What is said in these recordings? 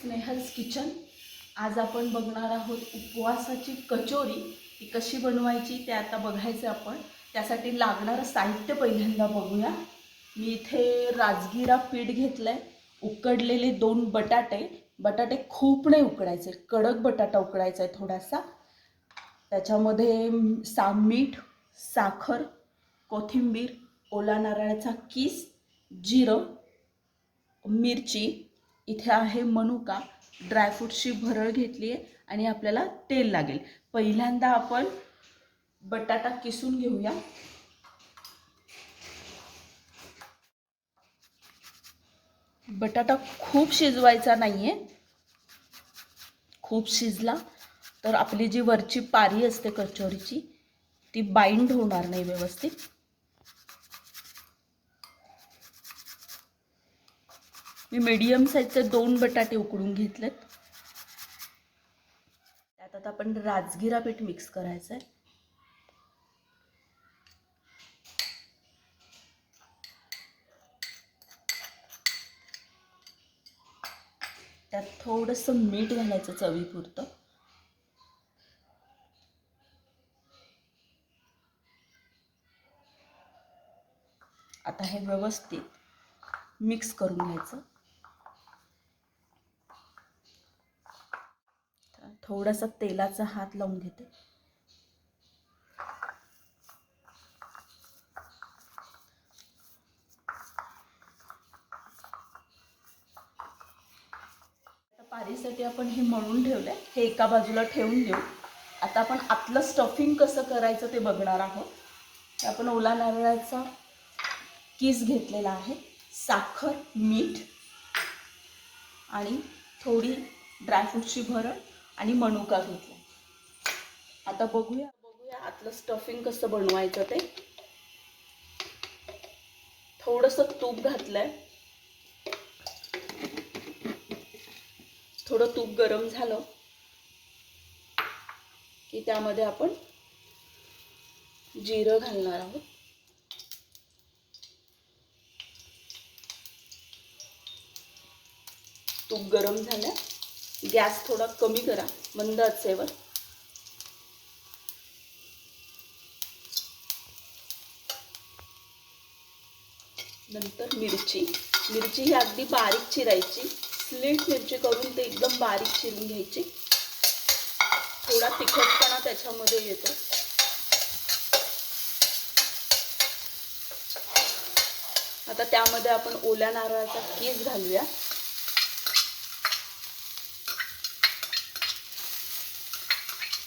Snehal's kitchen. आज आपण बघणार आहोत उपवासाची कचोरी. ती कशी बनवायची ते आता बघायचं आपण. त्यासाठी लागणारं साहित्य पहिल्यांदा बघूया. मी इथे राजगिरा पीठ घेतलंय. उकडलेले 2 बटाटे. बटाटे खूप नाही उकडायचे, कडक बटाटा उकडायचा आहे थोडासा. त्याच्यामध्ये मीठ, साखर, कोथिंबीर, ओला नारळाचा कीस, जिरं, मिरची, इथे आहे मनुका, ड्रायफ्रूटची भरळ घेतली आहे आणि आपल्याला तेल लागेल. पहिल्यांदा आपण बटाटा किसून घेऊया. बटाटा खूप शिजवायचा नाहीये. खूप शिजला तर आपली जी वरची पारी असते कचोरीची ती बाइंड होणार नाही व्यवस्थित. मी मीडियम साईजचे 2 बटाटे उकडून घेतलेत. त्यात आता आपण राजगिरा पीठ मिक्स करायचं आहे. त्यात थोडंसं मीठ घालायचं चवीपुरतं. आता हे व्यवस्थित मिक्स करून घ्यायचं. थोडासा तेलाचा हात लावून घेते. पारीसाठी आपण हे मळून ठेवलंय, हे एका बाजूला ठेवून देऊ. आता आपण आतलं स्टफिंग कसं करायचं ते बघणार आहोत. आपण ओला नारळाचा कीस घेतलेला आहे, साखर, मीठ आणि थोडी ड्रायफ्रूटची भरड आणि मनुका घेतला. आता बघूया आतलं स्टफिंग कसं बनवायचं ते. थोडंसं तूप घातलंय. थोडं तूप गरम झालं की त्यामध्ये आपण जिरं घालणार आहोत. तूप गरम झालं. गॅस थोडा कमी करा, मंद आचेवर. नंतर मिरची ही अगदी बारीक चिरायची. स्लिट मिरची करून ते एकदम बारीक चिरून घ्यायची. थोडा तिखटपणा त्याच्यामध्ये येतो. आता त्यामध्ये आपण ओल्या नारळाचा कीस घालूया.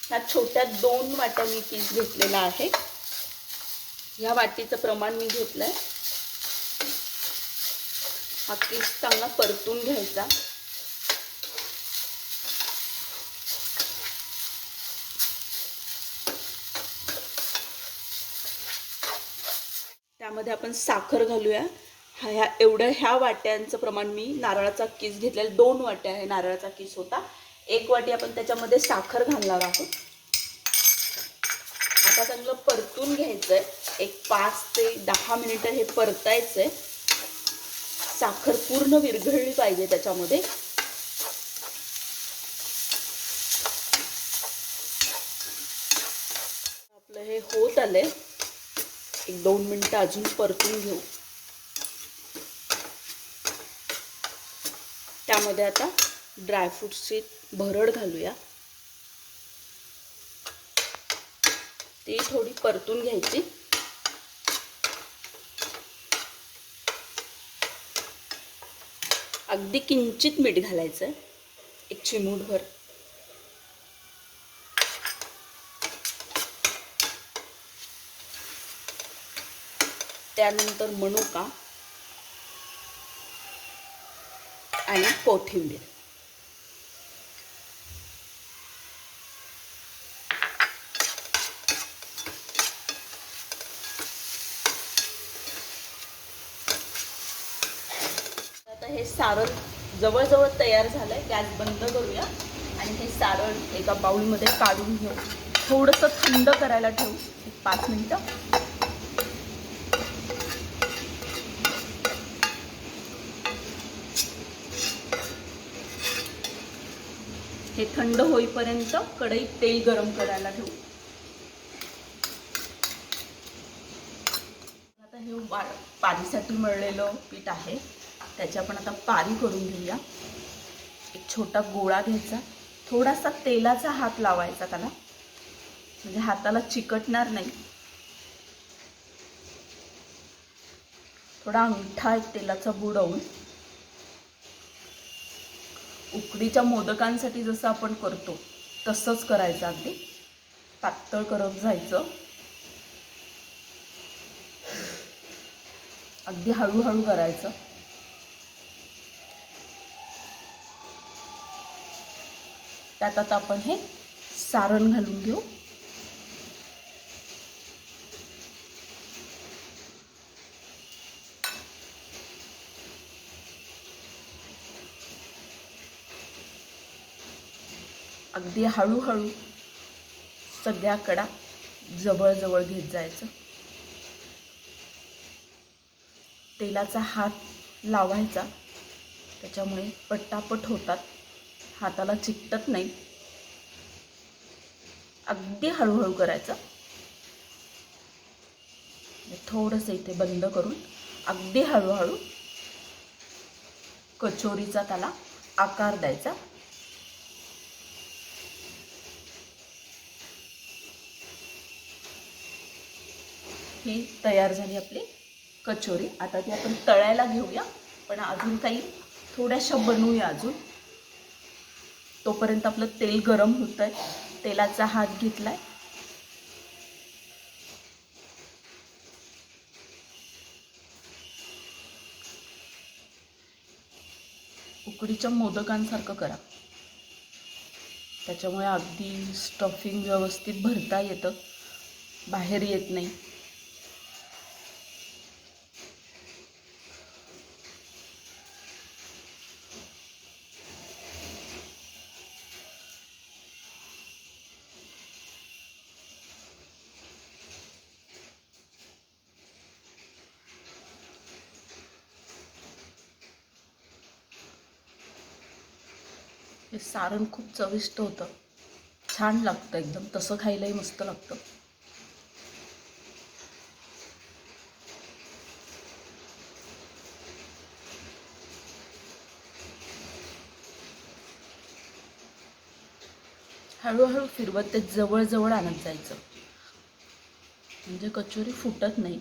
ह्या छोट्या 2 वाट्या मी कीस घेतलेला आहे. ह्या वाटीचं प्रमाण मी घेतलंय. हा कीस चांगला परतून घ्यायचा. त्यामध्ये आपण साखर घालूया. ह्या वाट्यांचं प्रमाण मी नारळाचा कीस घेतलेला. 2 वाट्या आहे नारळाचा कीस होता. 1 वाटी आपण त्याच्यामध्ये साखर घालणार आहोत. आता चांगलं परतून घ्यायचंय. एक 5 ते 10 मिनिटं हे परतायचंय. साखर पूर्ण विरघळली पाहिजे त्याच्यामध्ये. आपलं हे होत आलंय. 1-2 मिनिटं अजून परतून घेऊ. त्यामध्ये आता ड्रायफ्रूटची भरड घालूया. ती थोडी परतून घ्यायची. अगदी किंचित मीठ घालायचं, 1 चिमूटभर. त्यानंतर मनुका आणि कोथिंबीर. आता हे सारण जवळजवळ तयार झालंय. गॅस बंद करूया आणि हे सारण एका बाउलमध्ये काढून घेऊ. थोडंसं थंड करायला ठेवू 5 मिनिटं. हे थंड होईपर्यंत कढईत तेल गरम करायला घेऊ. आता हे पारीसाठी मळलेलं पीठ आहे, त्याची आपण आता पारी करून घेऊया. एक छोटा गोळा घ्यायचा, थोडासा तेलाचा हात लावायचा त्याला, म्हणजे हाताला चिकटणार नाही. थोडा अंगठा एक तेलाचा बुडवून उकडीच्या मोदकांसाठी जसं आपण करतो तसंच करायचं. अगदी पातळ करत जायचं, अगदी हळूहळू करायचं. त्यात आता आपण हे सारण घालून घेऊ. अगदी हळूहळू सगळ्या कडा जवळ घेत जायचं. तेलाचा हात लावायचा, त्याच्यामुळे पटापट होतात, हाताला चिकटत नाही. अगदी हळूहळू करायचं. थोडंसं इथे बंद करून अगदी हळूहळू कचोरीचा त्याला आकार द्यायचा. ही तयार झाली आपली कचोरी. आता ती आपण तळायला घेऊया, पण अजून काही थोड्याशा बनवूया अजून. तोपर्यंत आपलं तेल गरम होत आहे. तेलाचा हात घेतलाय, उकडीच्या मोदकांसारखं करा, त्याच्यामुळे अगदी स्टफिंग व्यवस्थित भरता येतं, बाहेर येत नाही. हे सारण खूप चविष्ट होतं, छान लागतं एकदम. तसं खायलाही मस्त लागतं. हळूहळू फिरवत ते जवळ आणत जायचं, म्हणजे कचोरी फुटत नाही.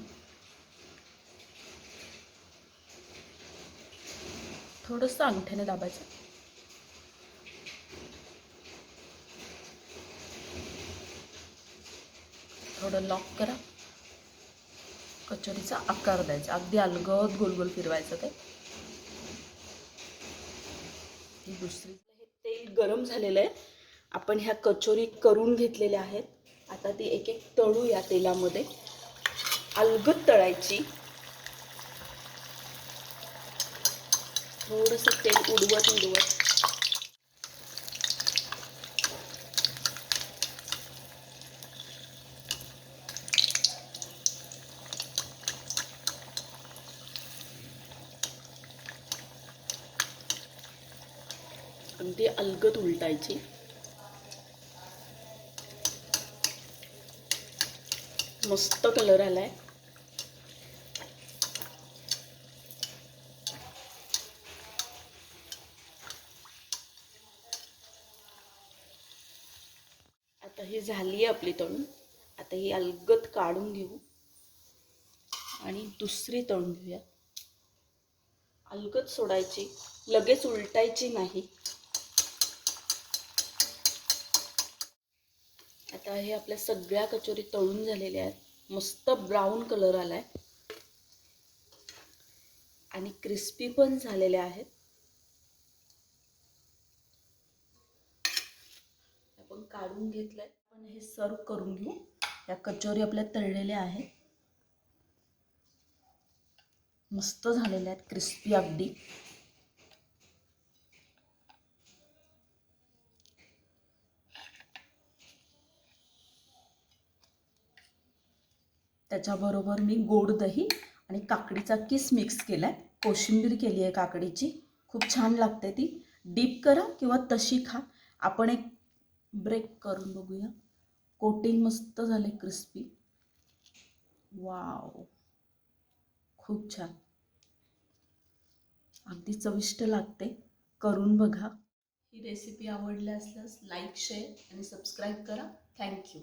थोडंसं अंगठ्याने दाबायचं. थोडं लॉक करा, कचोरीचा आकार द्यायचा, अगदी अलगद गोल गोल फिरवायचं. ते दुसरी हे तेल गरम झालेलं आहे. आपण ह्या कचोरी करून घेतलेल्या आहेत. आता ती एक एक तळू या तेलामध्ये. अलगद तळायची, थोडंसं तेल उडवत अगदी अलगद उलटायची. मस्त कलर आलाय. आता ही झाली आहे आपली तळून. आता ही अलगद काढून घेऊ आणि दुसरी तळून घेऊया. अलगद सोडायची, लगेच उलटायची नाही. आता हे आपल्या सगळ्या कचोरी तळून झालेल्या आहेत. मस्त ब्राऊन कलर आलाय आणि क्रिस्पी पण झालेल्या आहेत. आपण काढून घेतलंय. आपण हे सर्व करून घेऊ. या कचोरी आपल्या तळलेल्या आहेत, मस्त झालेल्या आहेत, क्रिस्पी अगदी. त्याच्याबरोबर मी गोड दही आणि काकडीचा किस मिक्स केलाय. कोशिंबीर केली आहे काकडीची, खूप छान लागते ती. डीप करा किंवा तशी खा, आपण एक ब्रेक करून बघूया. कोटिंग मस्त झाले, क्रिस्पी. वाव, खूप छान, अगदी चविष्ट लागते. करून बघा. ही रेसिपी आवडली असल्यास लाईक, शेअर आणि सबस्क्राईब करा. थँक्यू.